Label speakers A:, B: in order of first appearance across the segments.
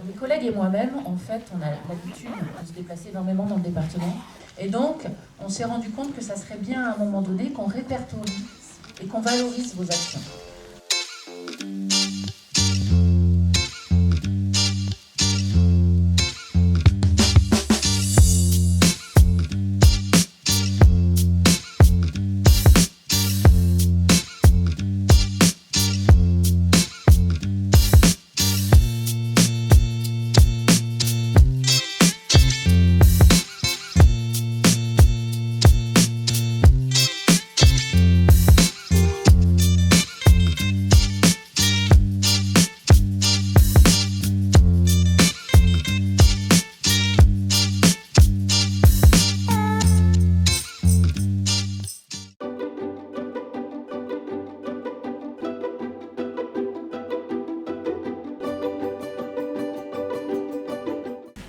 A: Mes collègues et moi-même, en fait, on a l'habitude de se déplacer énormément dans le département. Et donc, on s'est rendu compte que ça serait bien à un moment donné qu'on répertorie et qu'on valorise vos actions.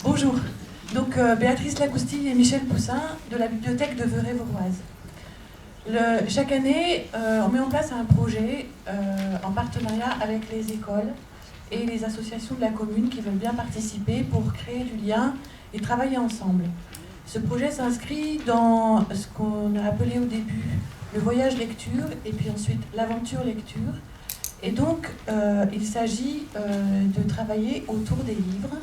A: Bonjour, donc Béatrice Lacoustille et Michel Poussin de la bibliothèque de Veurey-Vauroise. Chaque année, on met en place un projet en partenariat avec les écoles et les associations de la commune qui veulent bien participer pour créer du lien et travailler ensemble. Ce projet s'inscrit dans ce qu'on a appelé au début le voyage lecture et puis ensuite l'aventure lecture. Et donc, il s'agit de travailler autour des livres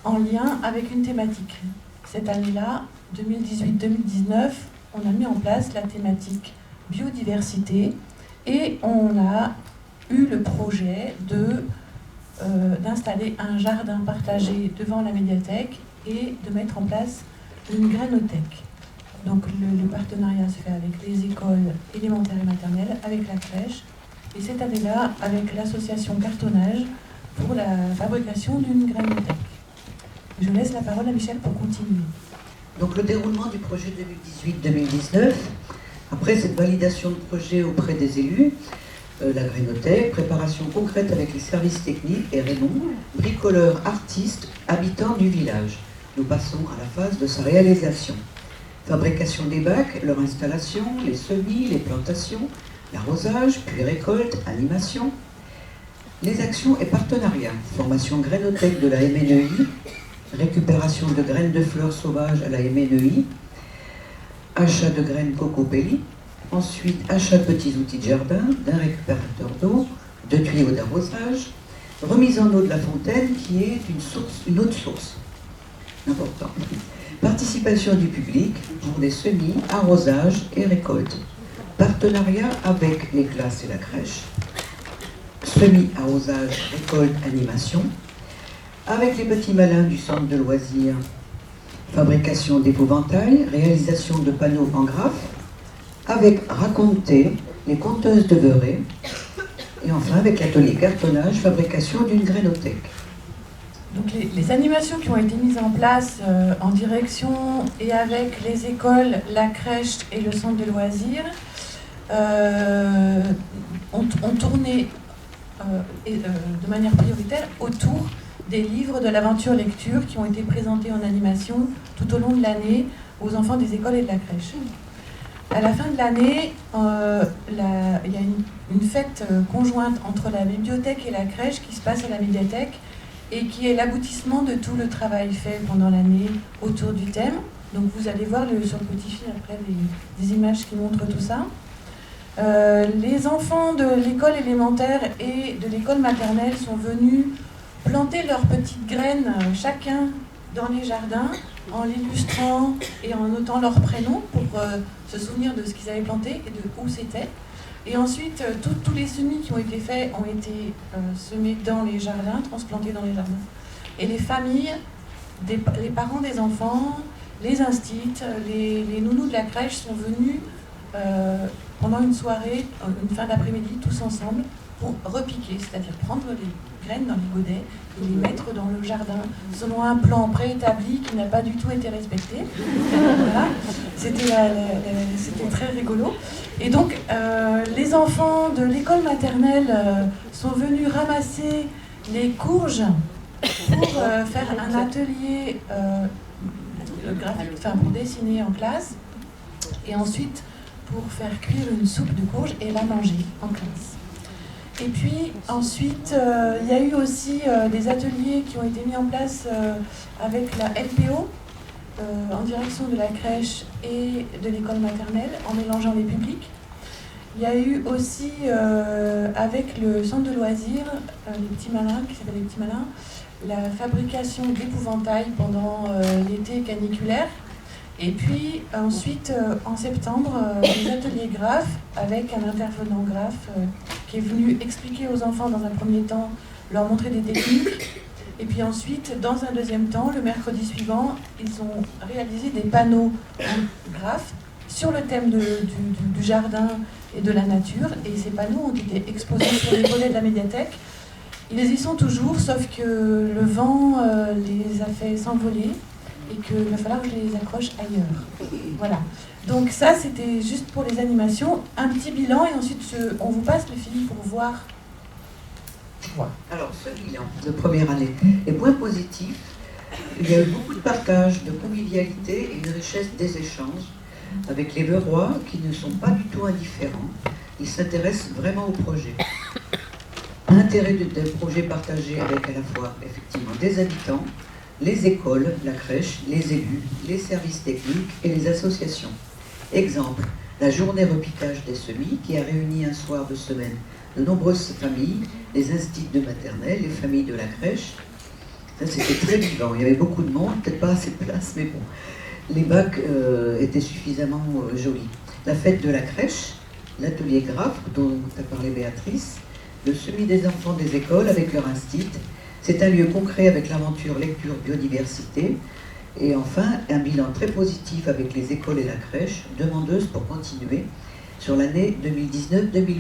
A: en lien avec une thématique. Cette année-là, 2018-2019, on a mis en place la thématique biodiversité et on a eu le projet d'installer un jardin partagé devant la médiathèque et de mettre en place une grainothèque. Donc le partenariat se fait avec les écoles élémentaires et maternelles, avec la crèche, et cette année-là avec l'association Cartonnage pour la fabrication d'une grainothèque. Je laisse la parole à Michel pour continuer.
B: Donc le déroulement du projet 2018-2019, après cette validation de projet auprès des élus, la grainothèque, préparation concrète avec les services techniques et Raymond, bricoleur, artiste, habitant du village. Nous passons à la phase de sa réalisation. Fabrication des bacs, leur installation, les semis, les plantations, l'arrosage, puis récolte, animation. Les actions et partenariats, formation grainothèque de la MNEI, récupération de graines de fleurs sauvages à la MNEI, achat de graines cocopelli, ensuite achat de petits outils de jardin, d'un récupérateur d'eau, de tuyaux d'arrosage, remise en eau de la fontaine qui est une autre source. Important. Participation du public pour les semis, arrosage et récolte. Partenariat avec les classes et la crèche. Semis, arrosage, récolte, animation. Avec les petits malins du centre de loisirs, fabrication d'épouvantails, réalisation de panneaux en graphe, avec Raconter, les conteuses de Veurey, et enfin avec l'atelier cartonnage, fabrication d'une grainothèque.
A: Donc les animations qui ont été mises en place en direction et avec les écoles, la crèche et le centre de loisirs ont tourné de manière prioritaire autour des livres de l'aventure lecture qui ont été présentés en animation tout au long de l'année aux enfants des écoles et de la crèche. À la fin de l'année, il y a une fête conjointe entre la bibliothèque et la crèche qui se passe à la médiathèque et qui est l'aboutissement de tout le travail fait pendant l'année autour du thème. Donc vous allez voir sur le petit fil après des images qui montrent tout ça. Les enfants de l'école élémentaire et de l'école maternelle sont venus planter leurs petites graines chacun dans les jardins en l'illustrant et en notant leur prénom pour se souvenir de ce qu'ils avaient planté et de où c'était. Et ensuite, tous les semis qui ont été faits ont été semés dans les jardins, transplantés dans les jardins. Et les familles, les parents des enfants, les instits, les nounous de la crèche sont venus pendant une soirée, une fin d'après-midi, tous ensemble, pour repiquer, c'est-à-dire prendre les graines dans les godets et les mettre dans le jardin, selon un plan préétabli qui n'a pas du tout été respecté. Voilà. C'était très rigolo. Et donc, les enfants de l'école maternelle sont venus ramasser les courges pour faire un atelier graphique, pour dessiner en classe, et ensuite pour faire cuire une soupe de courges et la manger en classe. Et puis ensuite, il y a eu aussi des ateliers qui ont été mis en place avec la LPO, en direction de la crèche et de l'école maternelle, en mélangeant les publics. Il y a eu aussi, avec le centre de loisirs, les Petits Malins, qui s'appelle les Petits Malins, la fabrication d'épouvantails pendant l'été caniculaire. Et puis ensuite, en septembre, des ateliers graphes avec un intervenant graphe qui est venu expliquer aux enfants dans un premier temps, leur montrer des techniques. Et puis ensuite, dans un deuxième temps, le mercredi suivant, ils ont réalisé des panneaux graphes sur le thème du jardin et de la nature. Et ces panneaux ont été exposés sur les volets de la médiathèque. Ils y sont toujours, sauf que le vent les a fait s'envoler et qu'il va falloir que je les accroche ailleurs. Voilà. Donc ça, c'était juste pour les animations. Un petit bilan et ensuite on vous passe le film pour voir.
B: Voilà. Alors, ce bilan de première année est point positif. Il y a eu beaucoup de partage, de convivialité et une richesse des échanges avec les Veurois qui ne sont pas du tout indifférents. Ils s'intéressent vraiment au projet. Intérêt des projets partagés avec à la fois effectivement des habitants, les écoles, la crèche, les élus, les services techniques et les associations. Exemple, la journée repiquage des semis qui a réuni un soir de semaine de nombreuses familles, les instituts de maternelle, les familles de la crèche. Ça, c'était très vivant, il y avait beaucoup de monde, peut-être pas assez de place, mais bon. Les bacs étaient suffisamment jolis. La fête de la crèche, l'atelier graphe dont a parlé Béatrice, le semis des enfants des écoles avec leur instit. C'est un lieu concret avec l'aventure lecture biodiversité. Et enfin, un bilan très positif avec les écoles et la crèche, demandeuses pour continuer sur l'année 2019-2020.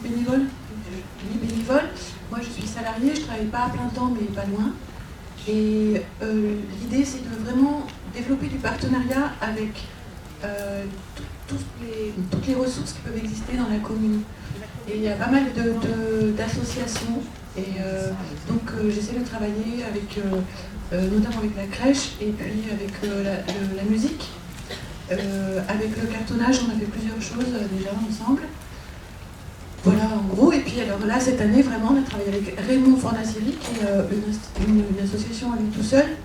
A: bénévole. Moi, je suis salariée, je ne travaille pas à plein temps, mais pas loin. Et l'idée, c'est de vraiment développer du partenariat avec toutes les ressources qui peuvent exister dans la commune. Et il y a pas mal d'associations. Et donc, j'essaie de travailler avec, notamment avec la crèche et puis avec la musique. Avec le cartonnage, on a fait plusieurs choses déjà ensemble. Voilà, en gros. Et puis alors là, cette année, vraiment, on a travaillé avec Raymond Fornacieri, qui est une association à lui tout seul,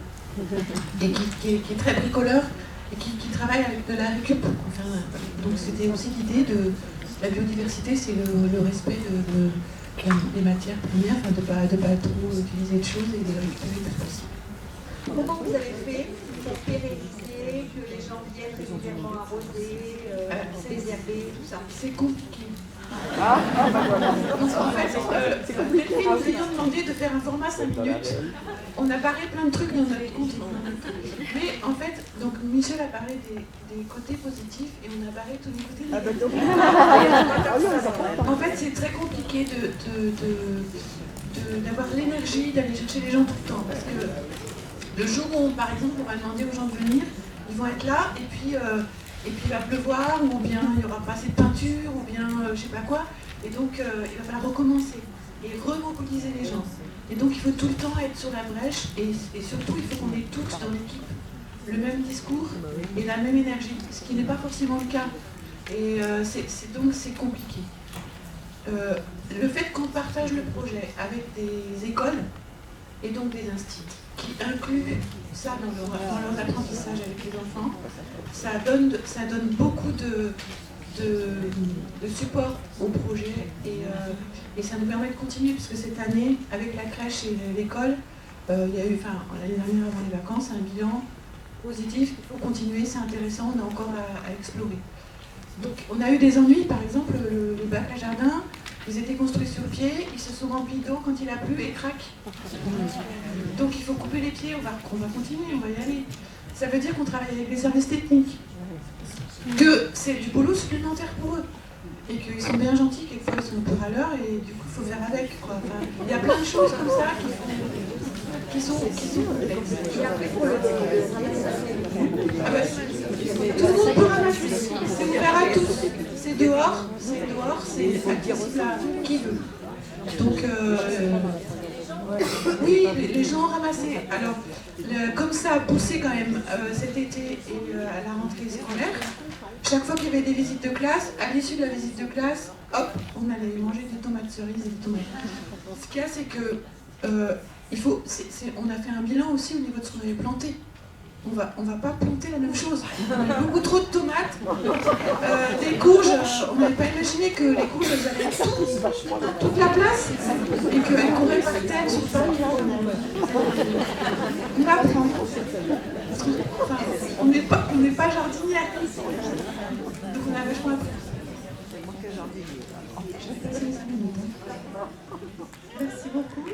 A: et qui est très bricoleur, et qui travaille avec de la récup. Enfin, donc c'était aussi l'idée de la biodiversité, c'est le respect des matières premières, enfin, de pas trop utiliser de choses et de les récupérer le plus possible.
C: Comment vous avez fait pour pérenniser, que les gens viennent régulièrement arroser, désherber, tout ça?
A: C'est compliqué. Donc en fait, Delphine nous ayant demandé de faire un format 5 minutes, on a parlé plein de trucs dans notre compte. Mais en fait, donc Michel a parlé des côtés positifs et on a parlé de tous les côtés négatifs. En fait, c'est très compliqué d'avoir l'énergie d'aller chercher les gens tout le temps. Parce que le jour où, par exemple, on va demander aux gens de venir, ils vont être là et puis il va pleuvoir, ou bien il n'y aura pas assez de peinture, ou bien je sais pas quoi. Et donc il va falloir recommencer et remobiliser les gens. Et donc il faut tout le temps être sur la brèche et surtout il faut qu'on ait tous dans l'équipe le même discours et la même énergie, ce qui n'est pas forcément le cas. Et donc c'est compliqué. Le fait qu'on partage le projet avec des écoles et donc des instituts qui incluent ça dans leur apprentissage avec les enfants, ça donne beaucoup de support au projet et ça nous permet de continuer, puisque cette année, avec la crèche et l'école, il y a eu, l'année dernière avant les vacances, un bilan positif, il faut continuer, c'est intéressant, on a encore à explorer. Donc on a eu des ennuis, par exemple, les bacs à jardin, ils étaient construits sur pied, ils se sont remplis d'eau quand il a plu et crac. Donc il faut couper les pieds, on va continuer, on va y aller. Ça veut dire qu'on travaille avec les services techniques, que c'est du boulot supplémentaire pour eux, et qu'ils sont bien gentils, quelquefois ils sont un peu râleurs, et du coup il faut faire avec, quoi. Enfin, il y a plein de choses comme ça qui sont complexes.
C: Et après, pour le
A: Tout le monde peut ramasser, c'est ouvert à tous, c'est dehors, c'est accessible à qui veut. Donc, oui, les gens ont ramassé. Alors, comme ça a poussé quand même cet été et à la rentrée scolaire, chaque fois qu'il y avait des visites de classe, à l'issue de la visite de classe, hop, on allait manger des tomates cerises et des tomates. Ce qu'il y a, c'est que on a fait un bilan aussi au niveau de ce qu'on avait planté. On va pas planter la même chose. On a beaucoup trop de tomates, des courges. On n'avait pas imaginé que les courges elles avaient toute la place et qu'elles couraient par terre sur le parcours. On apprend. Enfin, on n'est pas jardinière. Donc on a vachement appris. Je vais passer les 5 minutes. Merci beaucoup.